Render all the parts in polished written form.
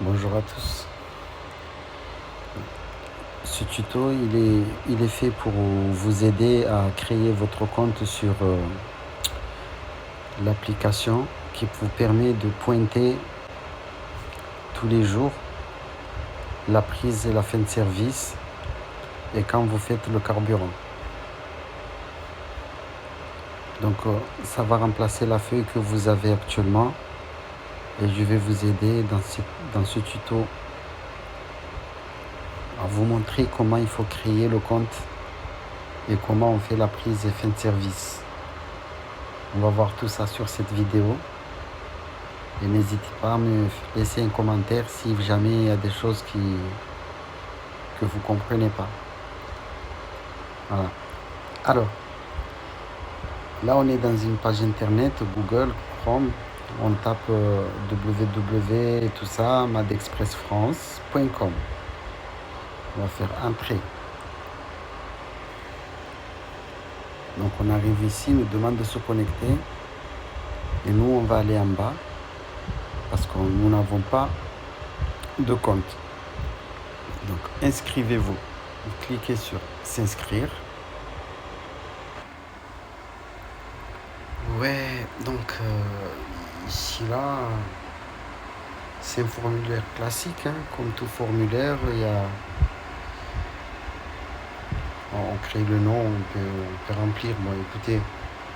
Bonjour à tous. Ce tuto, il est fait pour vous aider à créer votre compte sur l'application qui vous permet de pointer tous les jours la prise et la fin de service et quand vous faites le carburant. Donc ça va remplacer la feuille que vous avez actuellement et je vais vous aider dans ce tuto à vous montrer comment il faut créer le compte et comment on fait la prise et fin de service. On va voir tout ça sur cette vidéo. Et n'hésitez pas à me laisser un commentaire si jamais il y a des choses que vous ne comprenez pas. Voilà. Alors, là on est dans une page internet, Google, Chrome. On tape www et tout ça, madexpressfrance.com. On va faire entrée. Donc on arrive ici, il nous demande de se connecter. Et nous, on va aller en bas parce que nous n'avons pas de compte. Donc inscrivez-vous. Vous cliquez sur s'inscrire. Ouais, donc ici là, c'est un formulaire classique, hein, comme tout formulaire, on crée le nom, on peut remplir. Bon, écoutez,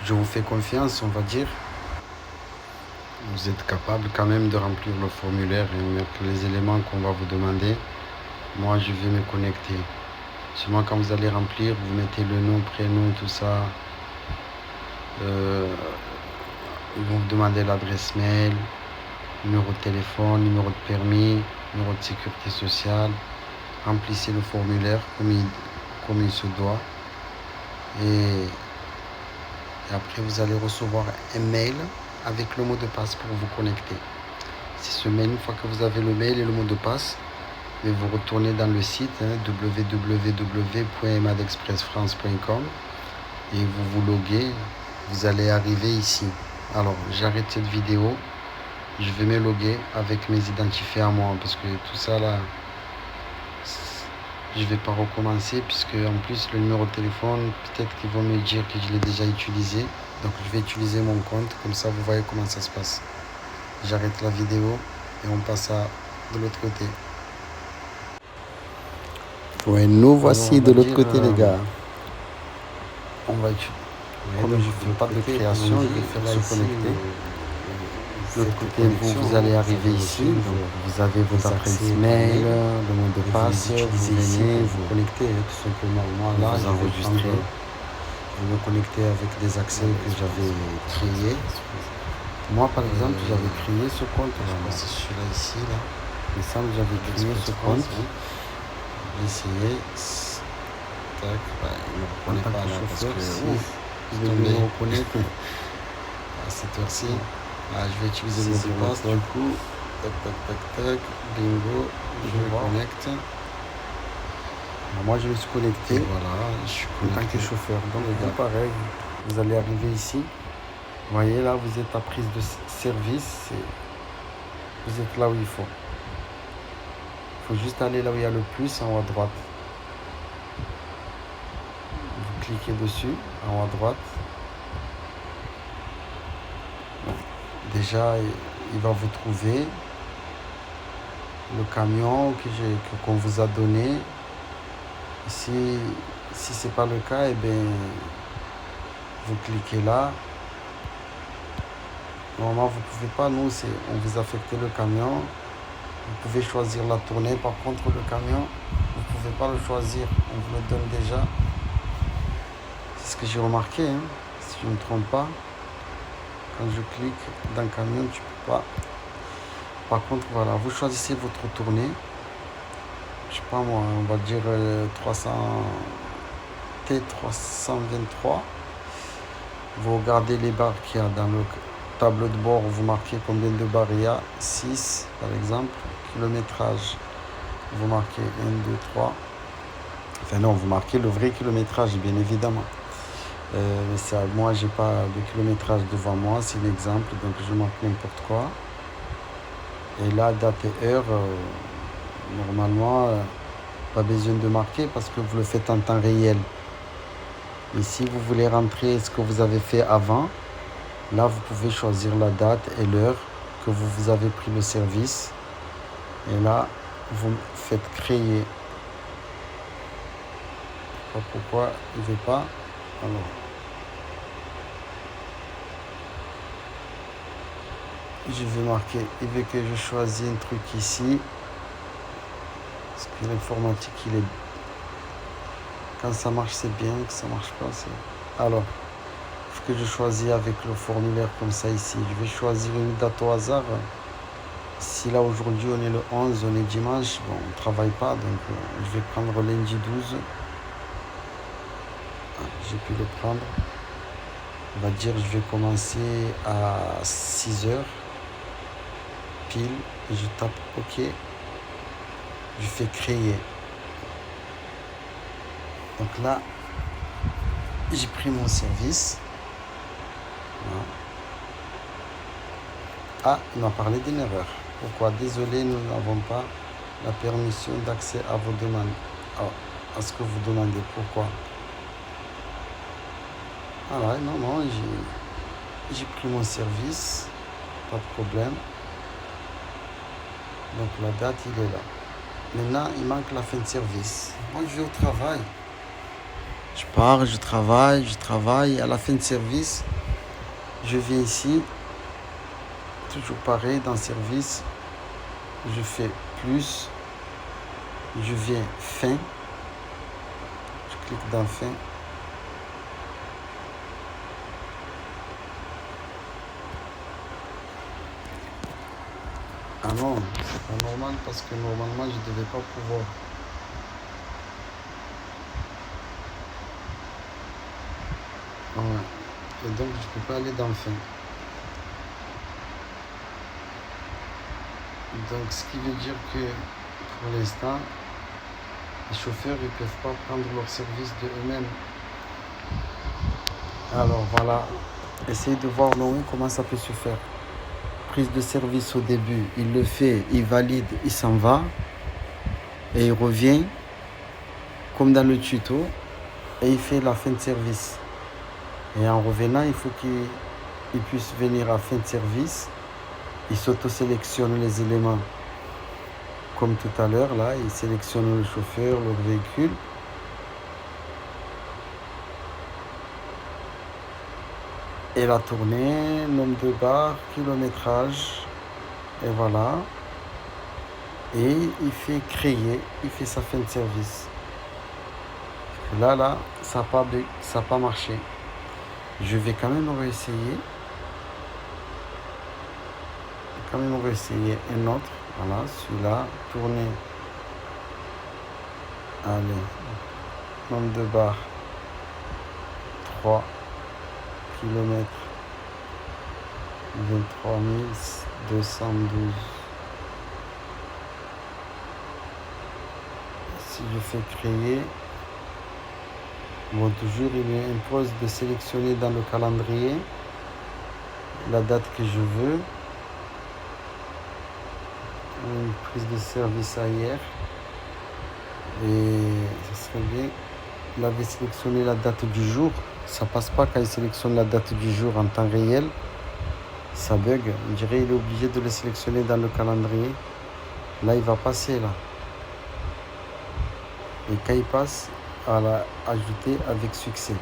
je vous fais confiance, on va dire. Vous êtes capable quand même de remplir le formulaire et mettre les éléments qu'on va vous demander. Moi, je vais me connecter. Seulement quand vous allez remplir, vous mettez le nom, prénom, tout ça. Ils vont vous demander l'adresse mail, numéro de téléphone, numéro de permis, numéro de sécurité sociale. Remplissez le formulaire comme il se doit. Et après, vous allez recevoir un mail avec le mot de passe pour vous connecter. C'est ce mail, une fois que vous avez le mail et le mot de passe, et vous retournez dans le site www.madexpressfrance.com et vous vous loguez. Vous allez arriver ici. Alors, j'arrête cette vidéo. Je vais me loguer avec mes identifiés à moi parce que tout ça là, je ne vais pas recommencer puisque en plus le numéro de téléphone, peut-être qu'ils vont me dire que je l'ai déjà utilisé. Donc je vais utiliser mon compte, comme ça vous voyez comment ça se passe. J'arrête la vidéo et on passe de l'autre côté. Ouais, nous voici de l'autre côté les gars. On va utiliser. Comme je ne fais pas de création, il vais faire se connecter. De l'autre côté, vous allez arriver ici. Donc, vous avez vos adresses mail, le mot de passe. Vous venez vous connecter tout simplement. Moi, là, vous enregistrez. Je vais me connecter avec des accès que j'avais créés. Moi, par exemple, j'avais créé ce compte. C'est celui-là ici. Là. Il me semble que j'avais créé ce compte. J'ai essayé. Tac. Il ne me reconnaît pas là parce que il veut me reconnaître. À cette heure-ci. Ah, je vais utiliser le mot de passe du coup. Tac, tac, tac, tac. Bingo. Je me connecte. Alors, moi, je vais se connecter. Voilà, je suis connecté. En tant que chauffeur. Donc, les gars, pareil. Vous allez arriver ici. Vous voyez, là, vous êtes à prise de service. Vous êtes là où il faut. Il faut juste aller là où il y a le plus en haut à droite. Vous cliquez dessus, en haut à droite. Déjà, il va vous trouver le camion qu'on vous a donné. Si ce n'est pas le cas, eh bien, vous cliquez là. Normalement, vous ne pouvez pas. Nous, on vous affecte le camion. Vous pouvez choisir la tournée. Par contre, le camion, vous ne pouvez pas le choisir. On vous le donne déjà. C'est ce que j'ai remarqué, hein, si je ne me trompe pas. Quand je clique dans le camion, tu ne peux pas. Par contre, voilà, vous choisissez votre tournée. Je ne sais pas moi, on va dire T323. Vous regardez les barres qu'il y a dans le tableau de bord. Vous marquez combien de barres il y a. 6 par exemple. Kilométrage. Vous marquez 1, 2, 3. Enfin non, vous marquez le vrai kilométrage, bien évidemment. Mais ça, moi, j'ai pas de kilométrage devant moi. C'est un exemple, donc je marque n'importe quoi. Et là, date et heure, normalement, pas besoin de marquer parce que vous le faites en temps réel. Et si vous voulez rentrer ce que vous avez fait avant, là, vous pouvez choisir la date et l'heure que vous avez pris le service. Et là, vous faites créer. Je ne sais pas pourquoi il ne veut pas. Alors, je vais marquer. Il veut que je choisisse un truc ici. Parce que l'informatique, il est... Quand ça marche, c'est bien. Quand ça ne marche pas, c'est... Alors, il faut que je choisisse avec le formulaire comme ça ici. Je vais choisir une date au hasard. Si là, aujourd'hui, on est le 11, on est dimanche, bon, on ne travaille pas. Donc, je vais prendre lundi 12. J'ai pu le prendre. On va dire, je vais commencer à 6 heures. Pile. Et je tape OK. Je fais créer. Donc là, j'ai pris mon service. Voilà. Ah, il m'a parlé d'une erreur. Pourquoi? Désolé, nous n'avons pas la permission d'accès à vos demandes. À ce que vous demandez. Pourquoi? Voilà, non, j'ai pris mon service. Pas de problème. Donc la date, il est là. Maintenant, il manque la fin de service. Moi, je vais au travail. Je pars, je travaille. À la fin de service, je viens ici. Toujours pareil, dans service. Je fais plus. Je viens fin. Je clique dans fin. Ah non, c'est pas normal parce que normalement, je ne devais pas pouvoir. Ouais. Et donc, je ne peux pas aller dans fin. Donc, ce qui veut dire que pour l'instant, les chauffeurs ne peuvent pas prendre leur service de eux-mêmes. Alors voilà, essayez de voir Noé comment ça peut se faire. Prise de service au début, il le fait, il valide, il s'en va. Et il revient, comme dans le tuto, et il fait la fin de service. Et en revenant, il faut qu'il puisse venir à fin de service. Il s'auto-sélectionne les éléments. Comme tout à l'heure, là, il sélectionne le chauffeur, le véhicule. Et la tournée, nombre de barres, kilométrage. Et voilà. Et il fait créer, il fait sa fin de service. Là, ça n'a pas marché. Je vais quand même réessayer. Un autre. Voilà, celui-là, tourner. Allez, nombre de barres, 3 km, 23 212. Si je fais créer, bon, toujours il me impose de sélectionner dans le calendrier la date que je veux. Une prise de service à hier. Et ça serait bien. Il avait sélectionné la date du jour. Ça passe pas quand il sélectionne la date du jour en temps réel. Ça bug. On dirait qu'il est obligé de le sélectionner dans le calendrier. Là, il va passer là. Et quand il passe, à la ajouter avec succès.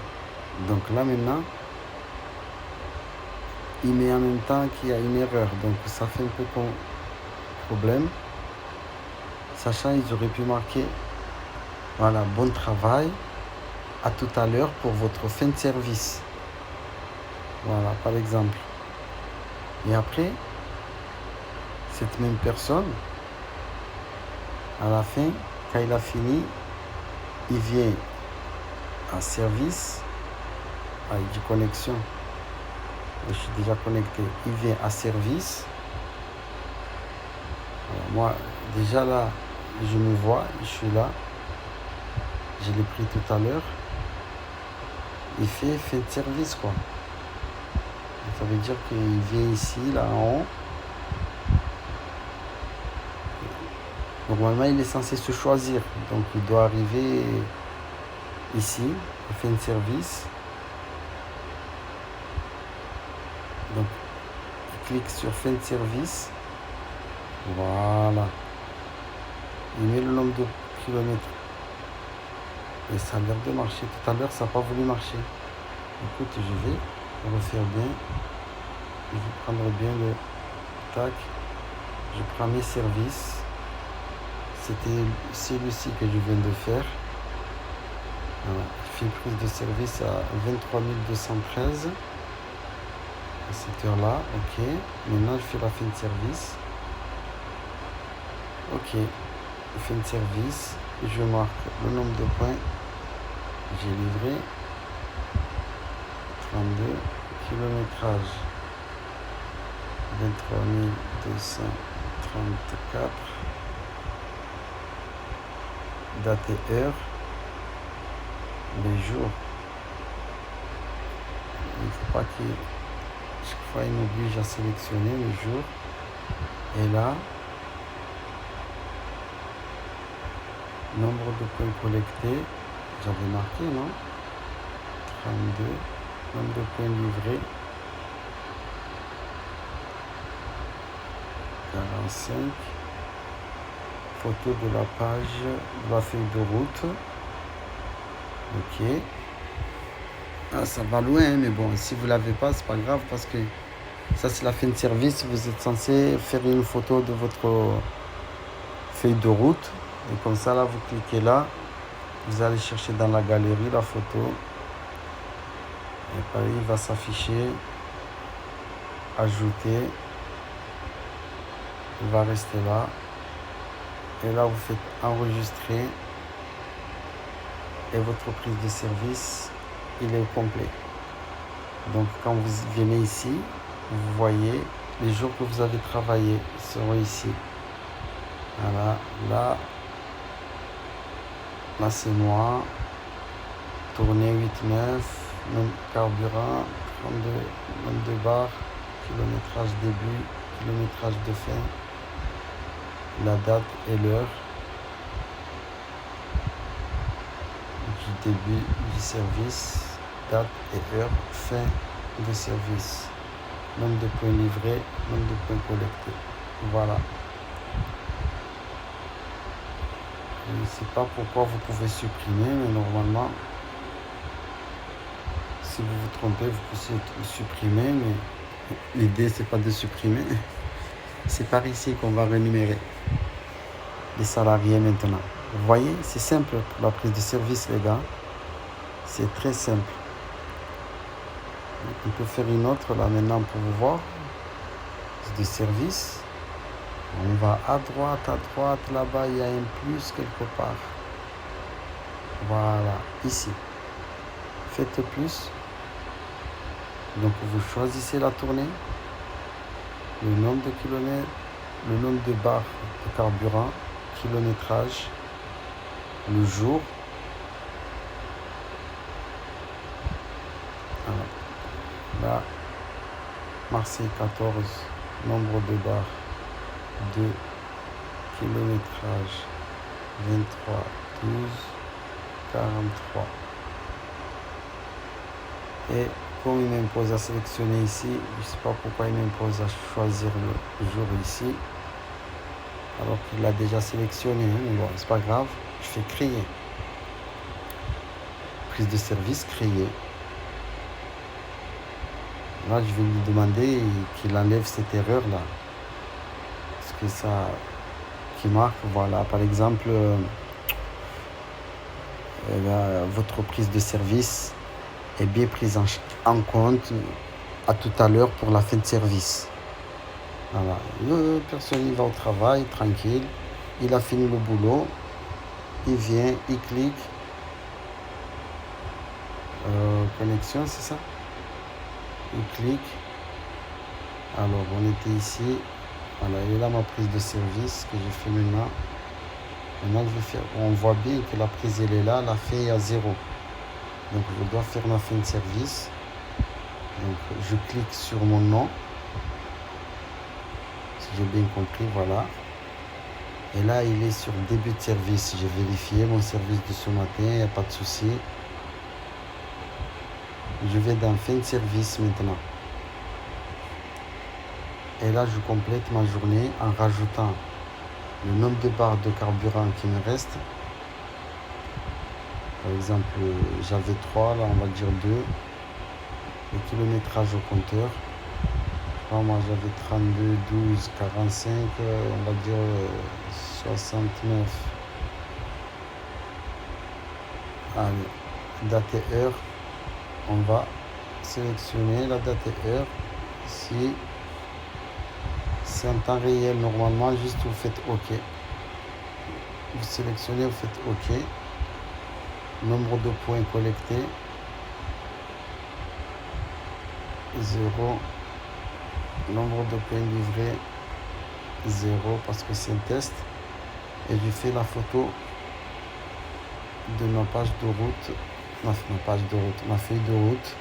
Donc là maintenant, il met en même temps qu'il y a une erreur. Donc ça fait un peu problème. Sachant ils auraient pu marquer voilà, bon travail, à tout à l'heure pour votre fin de service. Voilà, par exemple. Et après, cette même personne, à la fin, quand il a fini, il vient à service, il dit connexion. Je suis déjà connecté. Il vient à service. Alors moi, déjà là, je me vois, je suis là. Je l'ai pris tout à l'heure. Il fait fin de service, quoi. Ça veut dire qu'il vient ici, là en haut. Normalement, il est censé se choisir. Donc, il doit arriver ici, à fin de service. Donc, il clique sur fin de service. Voilà. Il met le nombre de kilomètres. Et ça a l'air de marcher. Tout à l'heure, ça n'a pas voulu marcher. Écoute, je vais refaire bien. Je vais prendre bien le tac. Je prends mes services. C'était celui-ci que je viens de faire. Voilà. Je fais prise de service à 23 213. À cette heure-là. Ok. Maintenant, je fais la fin de service. Ok. Fin de service. Je marque le nombre de points. J'ai livré. 32. Kilométrage. 23 234. Date et heure. Les jours. Il ne faut pas qu'il... Chaque fois, il m'oblige à sélectionner le jour. Et là, nombre de points collectés. J'avais marqué, non? 32. Nombre de points livrés. 45. Photo de la page de la feuille de route. Ok. Ah, ça va loin, mais bon, si vous ne l'avez pas, c'est pas grave parce que ça, c'est la fin de service. Vous êtes censé faire une photo de votre feuille de route. Et comme ça, là, vous cliquez là. Vous allez chercher dans la galerie la photo. Et pareil, il va s'afficher. Ajouter. Il va rester là. Et là, vous faites enregistrer. Et votre prise de service, il est complet. Donc, quand vous venez ici, vous voyez les jours que vous avez travaillé seront ici. Voilà, là c'est noir. Tournée 8-9, carburant, 32, nombre de barres, kilométrage début, kilométrage de fin, la date et l'heure du début du service, date et heure, fin de service, nombre de points livrés, nombre de points collectés. Voilà. Je ne sais pas pourquoi vous pouvez supprimer, mais normalement, si vous vous trompez, vous pouvez supprimer, mais l'idée, c'est pas de supprimer. C'est par ici qu'on va rémunérer les salariés maintenant. Vous voyez, c'est simple pour la prise de service, les gars. C'est très simple. On peut faire une autre là maintenant pour vous voir. De service. On va à droite, là-bas, il y a un plus quelque part. Voilà, ici. Faites plus. Donc, vous choisissez la tournée, le nombre de kilomètres, le nombre de barres de carburant, kilométrage, le jour. Alors, là, Marseille 14, nombre de barres, 2, kilométrage, 23, 12, 43. Et comme il m'impose à sélectionner ici, je ne sais pas pourquoi il m'impose à choisir le jour ici, alors qu'il l'a déjà sélectionné, mais bon, c'est pas grave, je fais créer. Prise de service, créer. Là, je vais lui demander qu'il enlève cette erreur-là. Parce que ça, qui marque, voilà, par exemple, votre prise de service est bien prise en compte à tout à l'heure pour la fin de service. Voilà. La personne, il va au travail, tranquille. Il a fini le boulot. Il vient, il clique. Connexion, c'est ça? Il clique. Alors, on était ici. Voilà, et là, ma prise de service que j'ai fait maintenant. Maintenant, je vais faire. On voit bien que la prise, elle est là. La fin est à 0. Donc, je dois faire ma fin de service. Donc, je clique sur mon nom. Si j'ai bien compris, voilà. Et là, il est sur début de service. J'ai vérifié mon service de ce matin, il n'y a pas de souci. Je vais dans fin de service maintenant. Et là, je complète ma journée en rajoutant le nombre de barres de carburant qui me reste. Par exemple, j'avais 3, là on va dire 2. Le kilométrage au compteur. Moi j'avais 32, 12, 45, on va dire 69. Allez, date et heure. On va sélectionner la date et heure. Si c'est en temps réel, normalement, juste vous faites OK. Vous sélectionnez, vous faites OK. Nombre de points collectés. 0. Nombre de points livrés. 0 parce que c'est un test. Et je fais la photo de ma page de route. Ma feuille de route.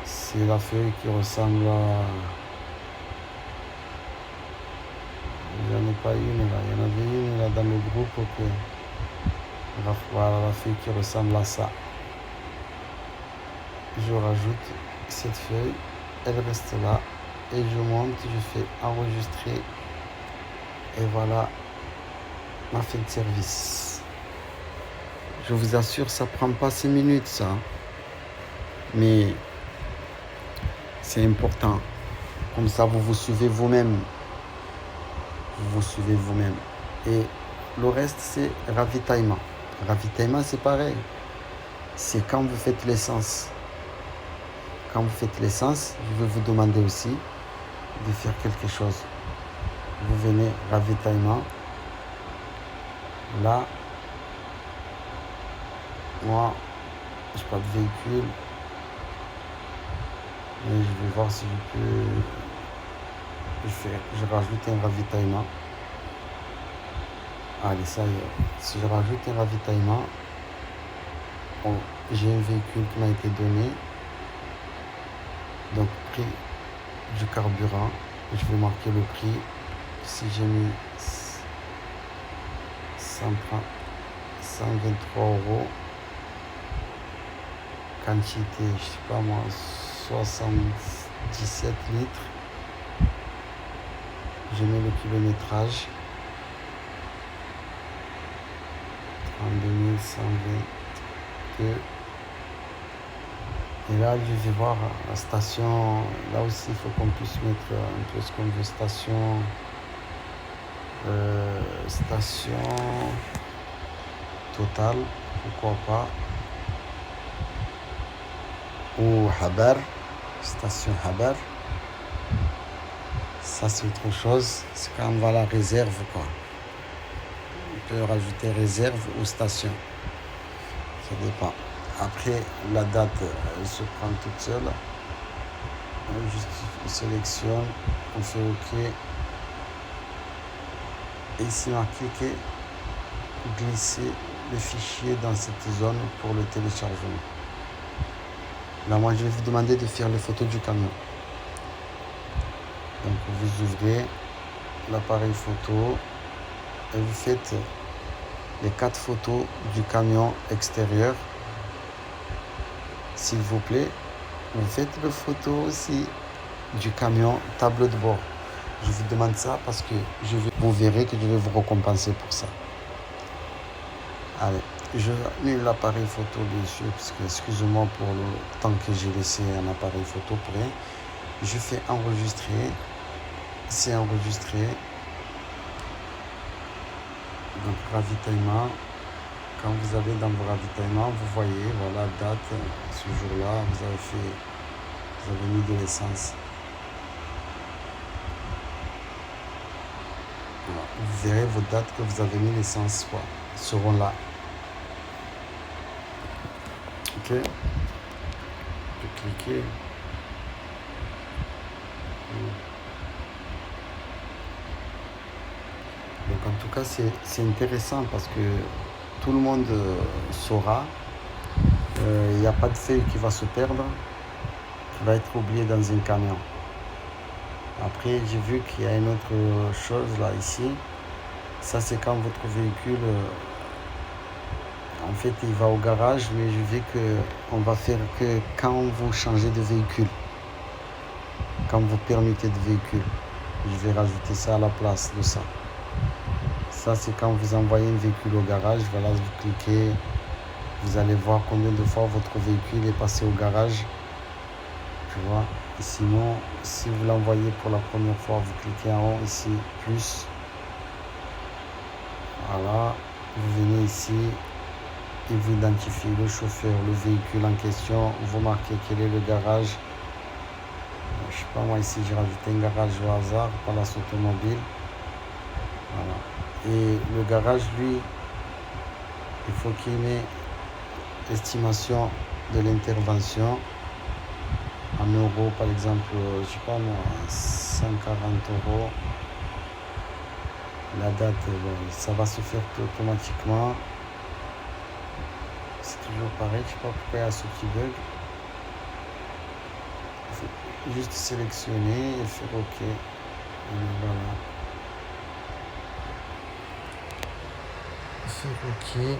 C'est la feuille qui ressemble à... J'en ai pas une là, il y en avait une là dans le groupe que... Voilà la feuille qui ressemble à ça. Je rajoute cette feuille, elle reste là et je monte, je fais enregistrer et voilà ma fin de service. Je vous assure, ça prend pas 6 minutes ça, mais c'est important. Comme ça, vous vous suivez vous-même. Vous vous suivez vous-même. Et le reste, c'est ravitaillement. Ravitaillement, c'est pareil. C'est quand vous faites l'essence. Quand vous faites l'essence, je vais vous demander aussi de faire quelque chose. Vous venez ravitaillement. Là, moi, je n'ai pas de véhicule. Mais je vais voir si je peux... Je rajoute un ravitaillement. Allez, ça y est. Si je rajoute un ravitaillement, j'ai un véhicule qui m'a été donné. Donc, prix du carburant. Je vais marquer le prix. Si j'ai mis 123 €. Quantité, je sais pas moi, 77 litres. Je mets le kilométrage. 32 122. Et là, je vais voir la station. Là aussi, il faut qu'on puisse mettre un peu ce qu'on veut. Station Total, pourquoi pas. Ou Haber, station Haber. Ça, c'est autre chose. C'est quand on va à la réserve, quoi. On peut rajouter réserve ou station. Ça dépend. Après, la date, elle se prend toute seule. On juste sélectionne, on fait OK. Et ici, marqué que glisser le fichier dans cette zone pour le téléchargement. Là, moi, je vais vous demander de faire les photos du camion. Donc, vous ouvrez l'appareil photo et vous faites les 4 photos du camion extérieur. S'il vous plaît, vous faites les photos aussi du camion tableau de bord. Je vous demande ça parce que vous verrez que je vais vous récompenser pour ça. Allez, je mets l'appareil photo dessus parce que excusez-moi pour le temps que j'ai laissé un appareil photo pour rien. Je fais enregistrer. C'est enregistré. Donc ravitaillement. Quand vous allez dans vos ravitaillements, vous voyez, voilà, date, ce jour-là, vous avez mis de l'essence. Voilà. Vous verrez vos dates que vous avez mis l'essence, quoi, seront là. Ok. Je peux cliquer. Donc en tout cas, c'est intéressant parce que tout le monde saura. Il n'y a pas de feuille qui va se perdre, qui va être oubliée dans un camion. Après, j'ai vu qu'il y a une autre chose là, ici. Ça, c'est quand votre véhicule, en fait, il va au garage, mais on va faire que quand vous changez de véhicule, quand vous permettez de véhicule. Je vais rajouter ça à la place de ça. Ça, c'est quand vous envoyez un véhicule au garage. Voilà, vous cliquez, vous allez voir combien de fois votre véhicule est passé au garage. Tu vois. Et sinon, si vous l'envoyez pour la première fois, vous cliquez en haut ici, plus. Voilà, vous venez ici, il vous identifie le chauffeur, le véhicule en question. Vous marquez quel est le garage. Je sais pas, moi ici j'ai rajouté un garage au hasard, Palace Automobile. Voilà. Et le garage, lui, il faut qu'il ait l'estimation de l'intervention en euros, par exemple, je sais pas moi, 140 euros. La date, bon, ça va se faire automatiquement. C'est toujours pareil, je sais pas pourquoi il y a ce petit bug. Il faut juste sélectionner et faire OK. Et voilà. Faire OK.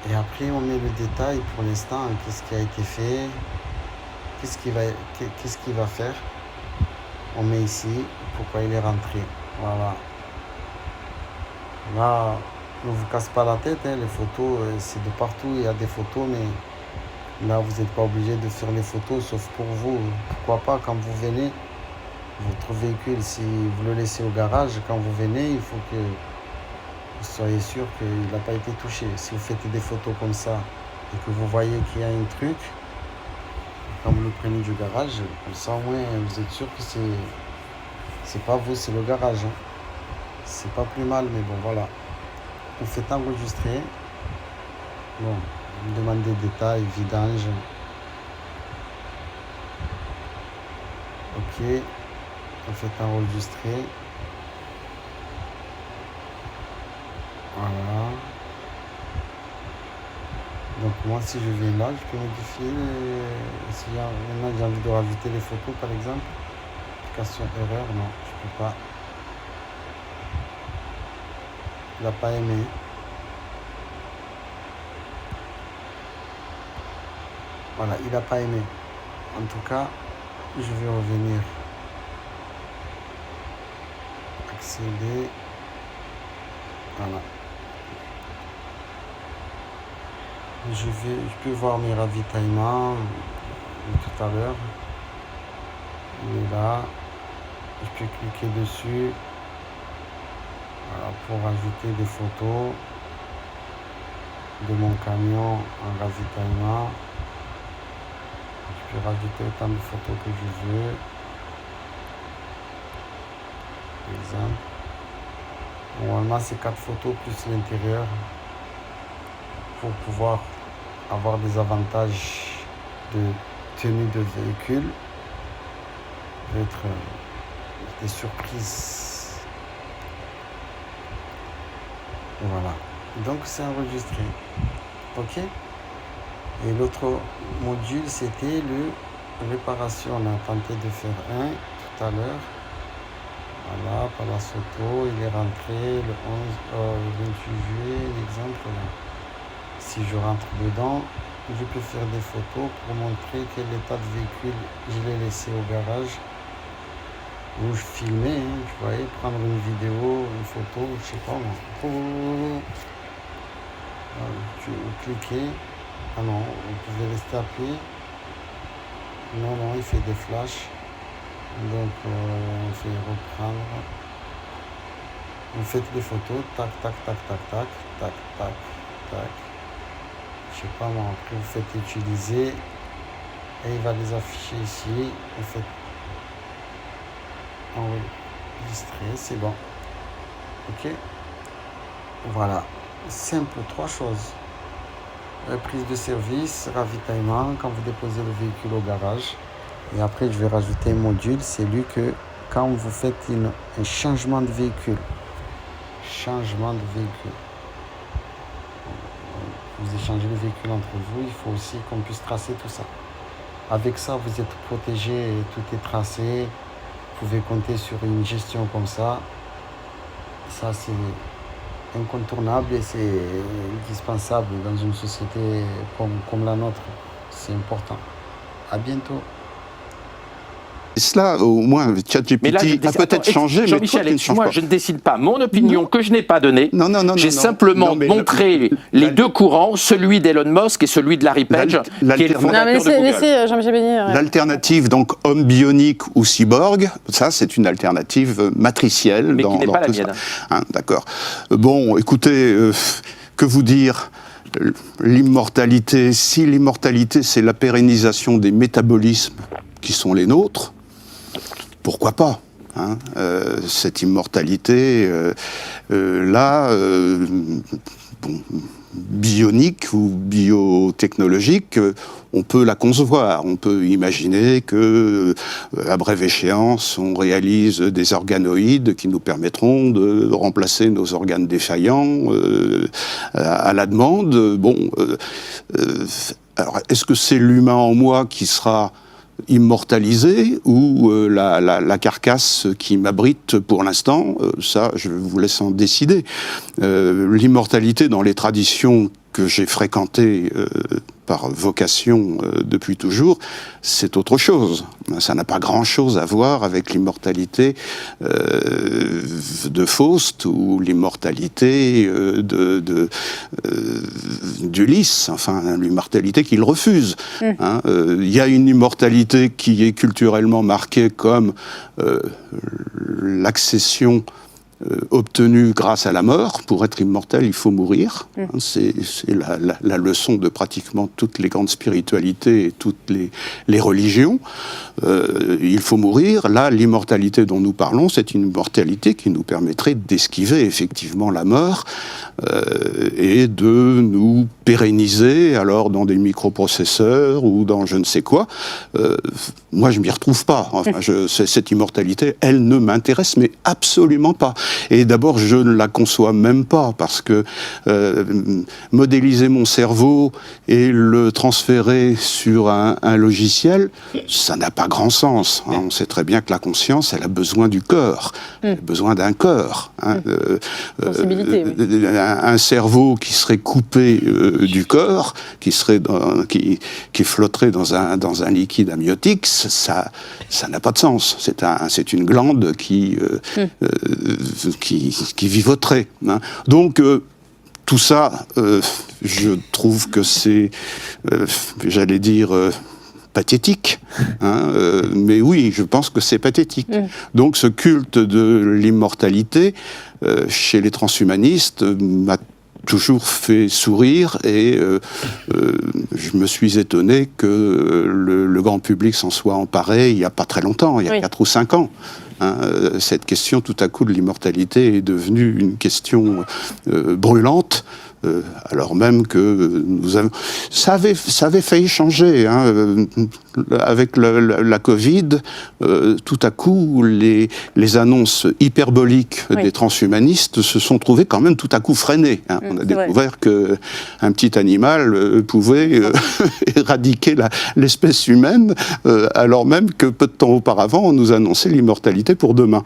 Et après, on met le détail pour l'instant, qu'est-ce qui a été fait, qu'est-ce qu'il va faire. On met ici, pourquoi il est rentré. Voilà. Là, ne vous casse pas la tête, hein, les photos, c'est de partout, il y a des photos, mais là, vous n'êtes pas obligé de faire les photos, sauf pour vous. Pourquoi pas, quand vous venez, votre véhicule, si vous le laissez au garage, quand vous venez, il faut que vous soyez sûr qu'il n'a pas été touché. Si vous faites des photos comme ça et que vous voyez qu'il y a un truc, quand vous le prenez du garage, comme ça au moins vous êtes sûr que c'est pas vous, c'est le garage. Hein. C'est pas plus mal, mais bon voilà. Vous faites enregistrer. Bon, vous demandez détails, vidange. Ok. Vous faites enregistrer. Voilà. Donc moi si je viens là, je peux modifier. Maintenant j'ai envie de rajouter les photos par exemple. Application erreur, non, je peux pas. Il n'a pas aimé. Voilà, il n'a pas aimé. En tout cas, je vais revenir. Accéder. Voilà. Je peux voir mes ravitaillements tout à l'heure. Il est là. Je peux cliquer dessus. Voilà, pour ajouter des photos de mon camion en ravitaillement. Je peux rajouter autant de photos que je veux. Par exemple. Normalement, c'est 4 photos plus l'intérieur pour pouvoir avoir des avantages de tenue de véhicule. Peut-être des surprises. Voilà. Donc, c'est enregistré. OK? Et l'autre module, c'était le réparation. On a tenté de faire un tout à l'heure. Voilà, Palace Auto, il est rentré le 28 juillet, l'exemple là. Si je rentre dedans, je peux faire des photos pour montrer quel état de véhicule je l'ai laissé au garage. Ou je filmais, hein, je voyais prendre une vidéo, une photo, je sais pas moi. Tu cliquez. Ah non, vous pouvez rester appuyé. Non, il fait des flashs. Donc, on fait reprendre. Vous faites des photos, tac, tac, tac, tac, tac, tac, tac, tac. Je sais pas moi, après vous faites utiliser et il va les afficher ici. Vous faites enregistrer, c'est bon. Ok. Voilà. Simple, 3 choses. Prise de service, ravitaillement, quand vous déposez le véhicule au garage. Et après, je vais rajouter un module, c'est lui que quand vous faites un changement de véhicule, vous échangez le véhicule entre vous, il faut aussi qu'on puisse tracer tout ça. Avec ça, vous êtes protégé, tout est tracé. Vous pouvez compter sur une gestion comme ça. Ça, c'est incontournable et c'est indispensable dans une société comme la nôtre. C'est important. À bientôt. Cela, au moins, ChatGPT a peut-être changé, mais Jean-Michel, excuse-moi, je ne décide pas. Mon opinion que je n'ai pas donnée, j'ai simplement montré les deux courants, celui d'Elon Musk et celui de Larry Page, qui est le fondateur de Google. Laissez Jean-Michel Bénier. L'alternative, donc, homme bionique ou cyborg, ça, c'est une alternative matricielle. Mais qui n'est pas la mienne. Hein, d'accord. Bon, écoutez, que vous dire ? L'immortalité, si l'immortalité, c'est la pérennisation des métabolismes qui sont les nôtres, pourquoi pas, hein, cette immortalité là, bon, bionique ou biotechnologique, on peut la concevoir. On peut imaginer que, à brève échéance, on réalise des organoïdes qui nous permettront de remplacer nos organes défaillants à la demande. Bon, alors, est-ce que c'est l'humain en moi qui sera immortalisé ou la carcasse qui m'abrite pour l'instant, ça je vous laisse en décider. L'immortalité dans les traditions que j'ai fréquentées par vocation depuis toujours, c'est autre chose. Ça n'a pas grand-chose à voir avec l'immortalité de Faust ou l'immortalité d'Ulysse, enfin l'immortalité qu'il refuse. Il y a une immortalité qui est culturellement marquée comme l'accession obtenu grâce à la mort. Pour être immortel, il faut mourir. C'est la leçon de pratiquement toutes les grandes spiritualités et toutes les religions. Il faut mourir. Là, l'immortalité dont nous parlons, c'est une immortalité qui nous permettrait d'esquiver effectivement la mort et de nous pérenniser, alors dans des microprocesseurs ou dans je ne sais quoi. Moi, je m'y retrouve pas. Enfin, cette immortalité, elle ne m'intéresse, mais absolument pas. Et d'abord, je ne la conçois même pas, parce que modéliser mon cerveau et le transférer sur un logiciel, ça n'a pas grand sens. Hein. On sait très bien que la conscience, elle a besoin du cœur, elle a besoin d'un cœur. Hein. Sensibilité, oui. Un cerveau qui serait coupé du corps, qui flotterait dans un liquide amniotique, ça n'a pas de sens. C'est une glande qui vivoterait. Hein. Donc, tout ça, je trouve que c'est, j'allais dire, pathétique. Hein, mais oui, je pense que c'est pathétique. Donc, ce culte de l'immortalité, chez les transhumanistes, m'a toujours fait sourire et je me suis étonné que le grand public s'en soit emparé il n'y a pas très longtemps, il y a 4 ou 5 ans. Hein, cette question tout à coup de l'immortalité est devenue une question brûlante. Alors même que ça avait failli changer, hein, avec la Covid, tout à coup les annonces hyperboliques des transhumanistes se sont trouvées quand même tout à coup freinées. Hein. On a découvert qu'un petit animal pouvait éradiquer l'espèce humaine, alors même que peu de temps auparavant on nous annonçait l'immortalité pour demain.